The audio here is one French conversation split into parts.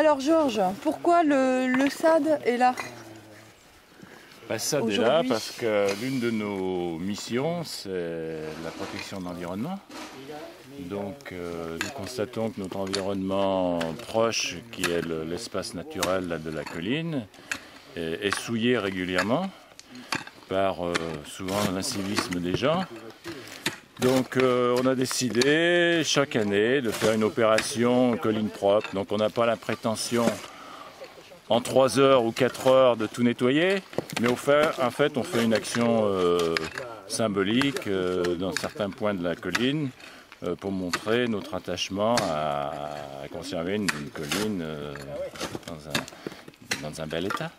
Alors Georges, pourquoi le SAD est là? SAD est là parce que l'une de nos missions, c'est la protection de l'environnement. Donc nous constatons que notre environnement proche, qui est l'espace naturel de la colline, est souillé régulièrement par souvent l'incivisme des gens. Donc on a décidé chaque année de faire une opération colline propre. Donc on n'a pas la prétention en 3 heures ou 4 heures de tout nettoyer, mais en fait on fait une action symbolique dans certains points de la colline pour montrer notre attachement à conserver une colline dans un bel état.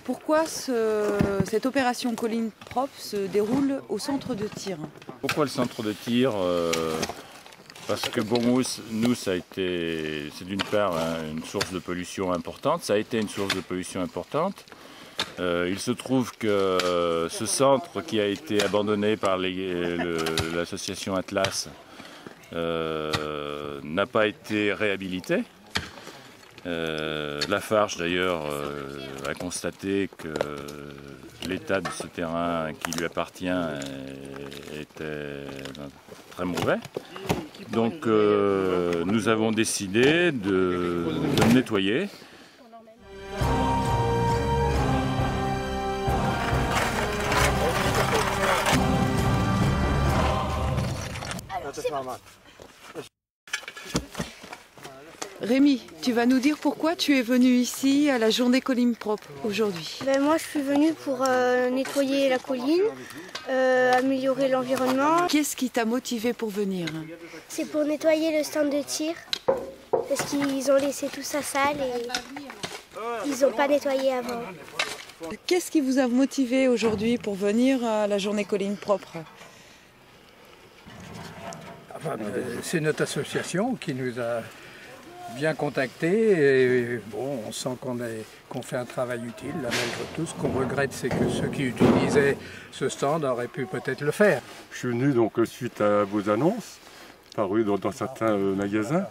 Pourquoi cette opération colline propre se déroule au centre de tir? Pourquoi le centre de tir? Parce que Bourgmouth, nous, c'est d'une part une source de pollution importante, ça a été une source de pollution importante. Il se trouve que ce centre qui a été abandonné par l'association Atlas n'a pas été réhabilité. Lafarge d'ailleurs a constaté que l'état de ce terrain qui lui appartient était très mauvais. Donc nous avons décidé de le nettoyer. Rémi, tu vas nous dire pourquoi tu es venu ici à la journée colline propre aujourd'hui? Moi je suis venue pour nettoyer la colline, améliorer l'environnement. Qu'est-ce qui t'a motivé pour venir? C'est pour nettoyer le stand de tir, parce qu'ils ont laissé tout ça sale et ils n'ont pas nettoyé avant. Qu'est-ce qui vous a motivé aujourd'hui pour venir à la journée colline propre? C'est notre association qui nous a bien contactés et bon, on sent qu'on fait un travail utile là malgré tout. Ce qu'on regrette, c'est que ceux qui utilisaient ce stand auraient pu peut-être le faire. Je suis venu donc suite à vos annonces parues dans certains magasins,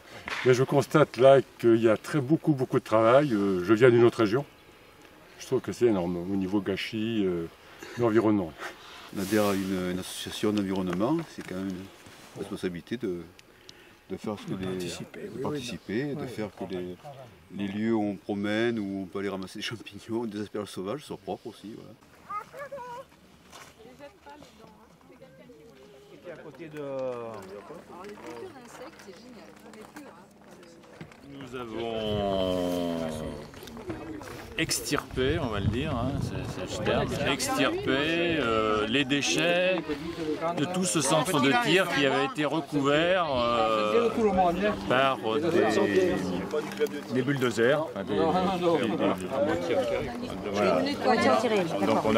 mais je constate là qu'il y a beaucoup de travail. Je viens d'une autre région. Je trouve que c'est énorme au niveau gâchis, l'environnement. On adhère à une association d'environnement, c'est quand même une responsabilité de faire ce que participer, de faire que les lieux où on promène, où on peut aller ramasser des champignons, des asperges sauvages soient propres aussi. Voilà. Nous avons extirpé, on va le dire, hein, c'est le terme, extirpé les déchets de tout ce centre de tir qui avait été recouvert par des bulldozers. Voilà. Donc on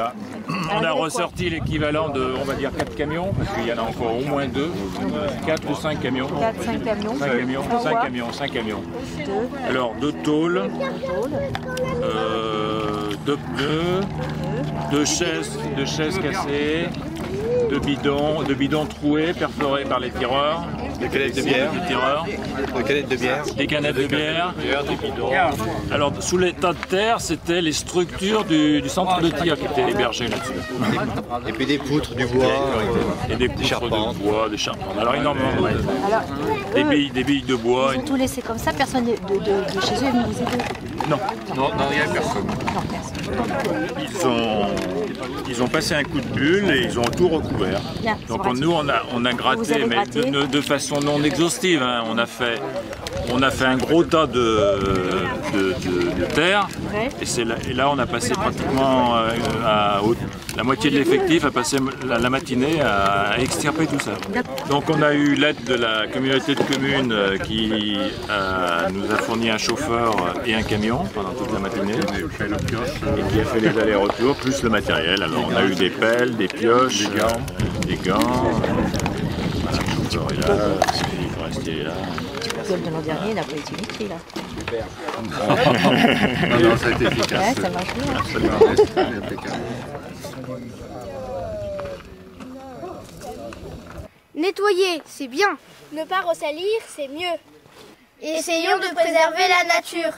a ressorti l'équivalent de, on va dire, 4 camions, parce qu'il y en a encore au moins 2, 4 ou 5 camions. 5 camions. 5 camions. Alors, de tôles, de pneus, de chaises cassées, de bidons troués, perforés par les tireurs. Des canettes de bière. Des canettes de bière. Des bidons. Alors, sous les tas de terre, c'était les structures du centre de tir qui étaient hébergées là-dessus. Et puis des poutres, du bois. Et des poutres de bois, des charpentes. Alors, énormément. Des billes de bois. Ils ont tout laissé comme ça, personne de chez eux est venu vous aider? Non, il n'y a personne. Ils ont passé un coup de bulle et ils ont tout recouvert. Bien, donc nous on a gratté, mais de façon non exhaustive. Hein. On a fait un gros tas de terre, ouais. Et là on a passé pratiquement la moitié de l'effectif a passé la matinée à extirper tout ça. Donc on a eu l'aide de la communauté de communes qui nous a fourni un chauffeur et un camion pendant toute la matinée et qui a fait les allers-retours plus le matériel. Alors on a eu des pelles, des pioches, des gants. Le chauffeur est là, Philippe Forestier est là. De l'an dernier, il n'a pas été écrit là. Super. Non, ça a été efficace. Ouais, ça marche bien. Absolument. Nettoyer, c'est bien. Ne pas ressalir, c'est mieux. Essayons de préserver la nature.